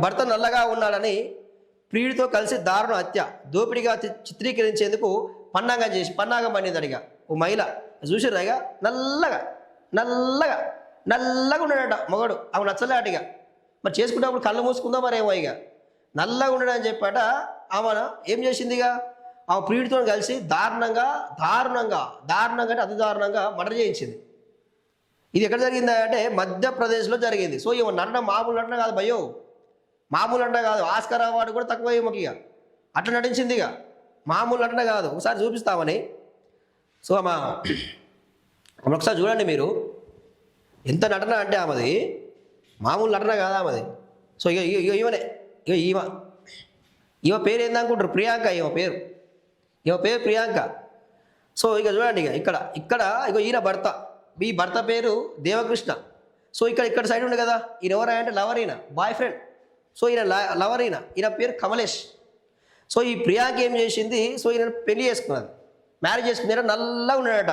భర్త నల్లగా ఉన్నాడని ప్రియుడితో కలిసి దారుణ హత్య దోపిడిగా చిత్రీకరించేందుకు పన్నాగం పడింది ఇక ఓ మహిళ చూసిర్రా ఇక నల్లగా నల్లగా నల్లగా ఉన్నాడట మగడు ఆమె నచ్చలేటిగా మరి చేసుకున్నప్పుడు కళ్ళు మూసుకుందా మరేమో ఇక నల్లగా ఉండడని చెప్పాట ఆమె ఏం చేసింది ఇక ఆ ప్రియుడితో కలిసి దారుణంగా అంటే అతి దారుణంగా మర్డర్ చేయించింది. ఇది ఎక్కడ జరిగింది అంటే మధ్యప్రదేశ్లో జరిగింది. సో ఇవ నటన మామూలు నటన కాదు భయో, మామూలు నటన కాదు. ఆస్కార్ అవార్డు కూడా తక్కువ ఈమెకి ఇక అట్లా నటించింది ఇక మామూలు నటన కాదు. ఒకసారి చూపిస్తామని. సో ఒకసారి చూడండి మీరు ఎంత నటన అంటే ఆమెది మామూలు నటన కాదా ఆమెది. సో ఈమెనే ఈమె పేరు ఏందనుకుంటారు, ప్రియాంక. ఈమె పేరు ప్రియాంక. సో ఇక చూడండి ఇక్కడ ఈయన భర్త, ఈ భర్త పేరు దేవకృష్ణ. సో ఇక్కడ సైడ్ ఉంది కదా, ఈయన ఎవరంటే లవర్, ఈయన బాయ్ ఫ్రెండ్. సో ఈయన లవర్, ఈయన పేరు కమలేష్. సో ఈ ప్రియాంక ఏం చేసింది, సో ఈయన పెళ్లి చేసుకున్నది, మ్యారేజ్ చేసుకున్నాడు. నల్లగా ఉన్నాడట.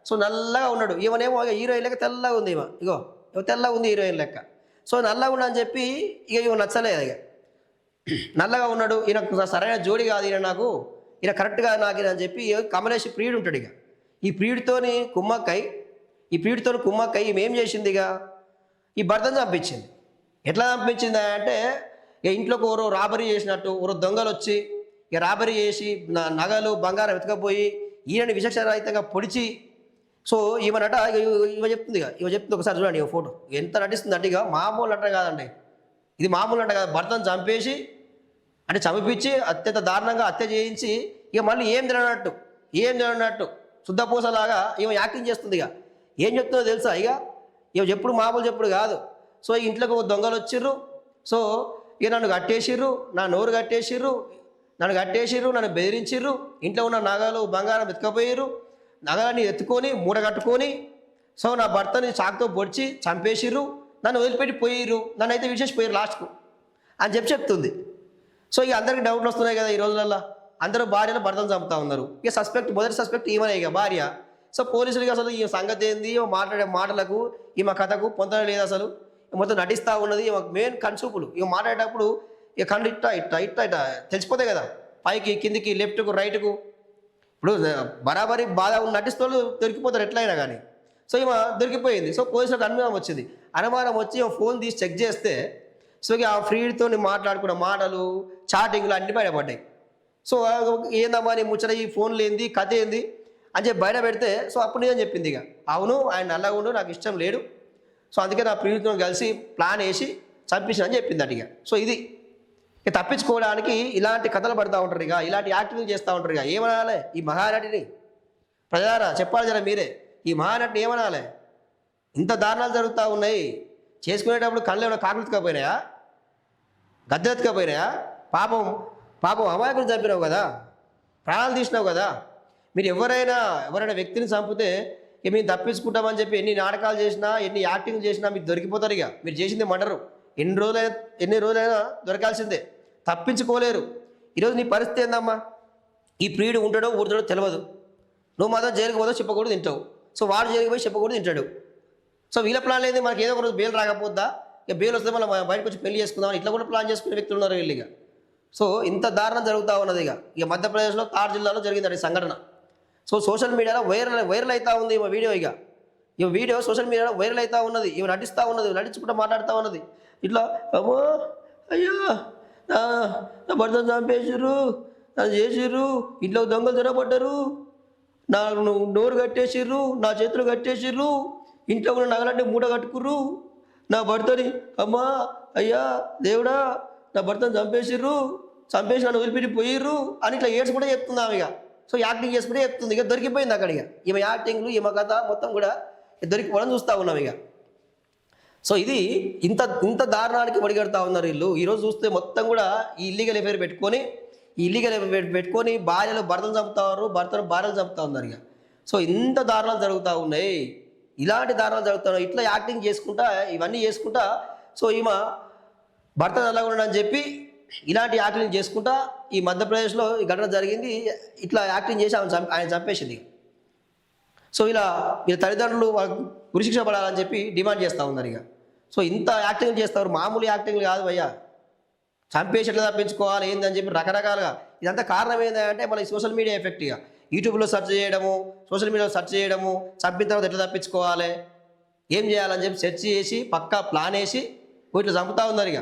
సో నల్లగా ఉన్నాడు. ఈమెనేమో హీరోయిన్ లెక్క తెల్లగా ఉంది. ఇగో తెల్లగా ఉంది హీరోయిన్ లెక్క. సో నల్లగా ఉన్నా అని చెప్పి ఇక నచ్చలేదు. ఇక నల్లగా ఉన్నాడు, ఈయన సరైన జోడి కాదు, ఈయన కరెక్ట్గా నాకు అని చెప్పి కమలేష్ ప్రియుడు ఉంటాడు. ఇక ఈ ప్రియుడితోని కుమ్మక్కై ఈమె ఏం చేసింది, ఇక ఈ భర్తను చంపించింది. ఎట్లా చంపించింది అంటే ఇక ఇంట్లోకి ఎవరో రాబరీ చేసినట్టు, ఎవరో దొంగలు వచ్చి ఇక రాబరీ చేసి నగలు బంగారం వెతకపోయి ఈయనని విచక్షణరహితంగా పొడిచి. సో ఈమెనట ఇవ చెప్తుంది ఒకసారి చూడండి ఈ ఫోటో ఎంత నటిస్తుంది అంటే ఇక మామూలు నటన కాదండి, ఇది మామూలు నటన కాదు. భర్తను చంపేసి అంటే చంపించి అత్యంత దారుణంగా హత్య చేయించి ఇక మళ్ళీ ఏం తిననట్టు శుద్ధపూసలాగా ఈమె యాక్టింగ్ చేస్తుంది. ఇక ఏం చెప్తుందో తెలుసా, ఇక చెప్పుడు మామూలు చెప్పుడు కాదు. సో ఇంట్లోకి దొంగలు వచ్చిర్రు. సో ఇక నన్ను కట్టేసిర్రు, నా నోరు కట్టేసిర్రు, నన్ను బెదిరించిర్రు, ఇంట్లో ఉన్న నగలు బంగారం ఎత్తుకపోయారు, నగలన్నీ ఎత్తుకొని మూట కట్టుకొని. సో నా భర్తని చాకుతో పొడిచి చంపేసిర్రు, నన్ను వదిలిపెట్టి పోయిర్రు, నన్ను అయితే విశేషిపోయారు లాస్ట్కు అని చెప్తుంది. సో ఇక అందరికీ డౌట్లు వస్తున్నాయి కదా ఈ రోజులలో, అందరూ భార్యలు భర్తను చంపుతా ఉన్నారు. ఇక మొదటి సస్పెక్ట్ ఈమెనే ఇక భార్య. సో పోలీసులకి అసలు ఈ సంగతి ఏంది, మాట్లాడే మాటలకు ఈమె కథకు పొందడం లేదు. అసలు మొత్తం నటిస్తూ ఉన్నది. ఈమె మెయిన్ కన్సూపులు. ఇక మాట్లాడేటప్పుడు ఇక కళ్ళు ఇట్ట తెలిసిపోతాయి కదా, పైకి కిందికి లెఫ్ట్కు రైట్కు. ఇప్పుడు బరాబరి బాధ నటిస్తూ దొరికిపోతారు ఎట్లయినా కానీ. సో ఈమె దొరికిపోయింది. సో పోలీసులకు అనుమానం వచ్చి ఫోన్ తీసి చెక్ చేస్తే సో ఇక ఆ ఫ్రీడ్తో మాట్లాడుకున్న మాటలు చాటింగ్లు అన్నీ బయటపడ్డాయి. సో ఏందమ్మా నీ ముచ్చట, ఈ ఫోన్లు ఏంది, కథ ఏంది అని చెప్పి బయట పెడితే సో అప్పుడు నేను చెప్పింది ఇక అవును ఆయన నల్లగా ఉండు, నాకు ఇష్టం లేడు, సో అందుకే నా ప్రియుడితో కలిసి ప్లాన్ వేసి చంపించిన అని చెప్పింది అటు. సో ఇది ఇక తప్పించుకోవడానికి ఇలాంటి కథలు పడుతూ ఉంటారు, ఇక ఇలాంటి యాక్టింగ్ చేస్తూ ఉంటారు. ఇక ఏమనాలి ఈ మహానటిని, ప్రజలారా చెప్పాలి జర మీరే, ఈ మహానటిని ఏమనాలి? ఇంత దారుణాలు జరుగుతూ ఉన్నాయి. చేసుకునేటప్పుడు కళ్ళు ఏమైనా కాకులెత్తుకపోయినాయా, గద్దెత్తుకపోయినాయా? పాపం అమాయకులు చంపినావు కదా, ప్రాణాలు తీసినావు కదా. మీరు ఎవరైనా వ్యక్తిని చంపితే ఇక మేము తప్పించుకుంటామని చెప్పి ఎన్ని నాటకాలు చేసినా ఎన్ని యాక్టింగ్ చేసినా మీరు దొరికిపోతారు. ఇక మీరు చేసింది మర్డరు. ఎన్ని రోజులైనా దొరకాల్సిందే, తప్పించుకోలేరు. ఈరోజు నీ పరిస్థితి ఏందమ్మా? ఈ ప్రియుడు ఉంటాడో ఊరుతాడో తెలియదు. నువ్వు మాత్రం జైలుకి పోతావు, చెప్పకూడదు తింటావు. సో వాడు జైలుకి పోయి చెప్పకూడదు తింటాడు. సో వీళ్ళ ప్లాన్ లేదు, మనకి ఏదో ఒక రోజు బెయిల్ రాకపోద్దా, ఇక బెయిల్ వస్తే మళ్ళీ బయటకు వచ్చి పెళ్లి చేసుకుందామని ఇట్లా కూడా ప్లాన్ చేసుకునే వ్యక్తులు ఉన్నారు వీళ్ళు. ఇక సో ఇంత దారుణం జరుగుతూ ఉన్నది. ఇక మధ్యప్రదేశ్లో తార్ జిల్లాలో జరిగింది సంఘటన. సో సోషల్ మీడియాలో వైరల్ అవుతూ ఉంది ఈ వీడియో. ఈ వీడియో సోషల్ మీడియాలో వైరల్ అవుతూ ఉన్నది. ఇవి నటిస్తూ ఉన్నది, నటించుకుంటూ మాట్లాడుతూ ఉన్నది. ఇట్లా అమ్మో అయ్యో నా భర్తను చంపేసిర్రు, నన్ను చేసిర్రు, ఇంట్లో దొంగలు దొరబడ్డరు, నాకు నోరు కట్టేసిర్రు, నా చేతులు కట్టేసిర్రు, ఇంట్లో కూడా నగలన్నీ మూట కట్టుకుర్రు, నా భర్తని అమ్మా అయ్యా దేవుడా నా భర్తను చంపేసి నన్ను వదిలిపెట్టి పోయిర్రు అని ఇట్లా ఏడ్స్ కూడా చెప్తుంది ఆమె. ఇక సో యాక్టింగ్ చేసుకుంటే చెప్తుంది. ఇక దొరికిపోయింది అక్కడ. ఇక ఈమె యాక్టింగ్లు ఈమె కథ మొత్తం కూడా దొరికిపోవడం చూస్తూ ఉన్నాం. ఇక సో ఇది ఇంత దారుణానికి ఒడిగడుతూ ఉన్నారు వీళ్ళు. ఈరోజు చూస్తే మొత్తం కూడా ఈ ఇల్లీగల్ ఎఫైర్ పెట్టుకొని భార్యలు భర్తను చంపుతారు, భర్తను భార్యలు చంపుతూ ఉన్నారు. ఇక సో ఇంత దారుణాలు జరుగుతూ ఉన్నాయి, ఇలాంటి దారుణాలు జరుగుతున్నాయి. ఇట్లా యాక్టింగ్ చేసుకుంటా ఇవన్నీ చేసుకుంటా సో ఈమె భర్త నల్లగా ఉండని చెప్పి ఇలాంటి యాక్టింగ్ చేసుకుంటా ఈ మధ్యప్రదేశ్లో ఈ ఘటన జరిగింది. ఇట్లా యాక్టింగ్ చేసి ఆయన చంపేసింది. సో ఇలా తల్లిదండ్రులు వాళ్ళకు ఉరిశిక్ష పడాలని చెప్పి డిమాండ్ చేస్తూ ఉన్నారు. ఇక సో ఇంత యాక్టింగ్ చేస్తారు, మామూలు యాక్టింగ్ కాదు భయ్యా. చంపేసి ఎట్లా తప్పించుకోవాలి ఏందని చెప్పి రకరకాలుగా ఇదంతా కారణం ఏంటంటే మన సోషల్ మీడియా ఎఫెక్ట్. ఇక యూట్యూబ్లో సెర్చ్ చేయడము, సోషల్ మీడియాలో సెర్చ్ చేయడము, చంపిన తర్వాత ఎట్లా తప్పించుకోవాలి, ఏం చేయాలని చెప్పి సెర్చ్ చేసి పక్కా ప్లాన్ వేసి ఇట్లా చంపుతూ ఉన్నారు. ఇక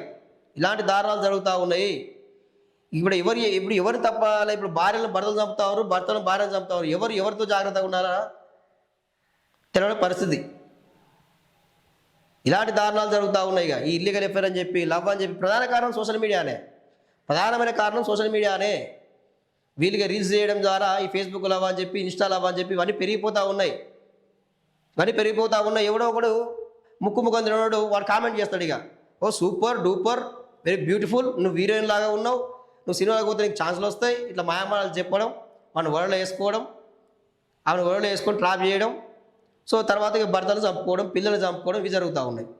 ఇలాంటి దారుణాలు జరుగుతూ ఉన్నాయి. ఇప్పుడు ఎవరు తప్పాలి? ఇప్పుడు భార్యలను భర్తలు చంపుతారు, భర్తలను భార్యను చంపుతారు. ఎవరితో జాగ్రత్తగా ఉన్నారా తెలియని పరిస్థితి. ఇలాంటి దారుణాలు జరుగుతూ ఉన్నాయి. ఇక ఈ ఇల్లీగల్ ఎఫైర్ అని చెప్పి, లవ్ అని చెప్పి ప్రధాన కారణం సోషల్ మీడియానే. ప్రధానమైన కారణం సోషల్ మీడియానే. వీళ్ళకి రీల్స్ చేయడం ద్వారా ఈ ఫేస్బుక్ లవ్ అని చెప్పి, ఇన్స్టా లవ్ అని చెప్పి ఇవన్నీ పెరిగిపోతూ ఉన్నాయి. ఎవడో ఒకడు ముక్కు తినడు వాడు కామెంట్ చేస్తాడు. ఇక ఓ సూపర్ డూపర్ వెరీ బ్యూటిఫుల్, నువ్వు హీరోయిన్ లాగా ఉన్నావు, నువ్వు సినిమాకి పోతే నీకు ఛాన్సులు వస్తాయి, ఇట్లా మాయమాటలు చెప్పడం, మన వరలో వేసుకోవడం, ఆమెను వరలో వేసుకొని ట్రాప్ చేయడం. సో తర్వాత ఇక భర్తలు చంపుకోవడం, పిల్లలు చంపుకోవడం ఇవి జరుగుతూ ఉన్నాయి.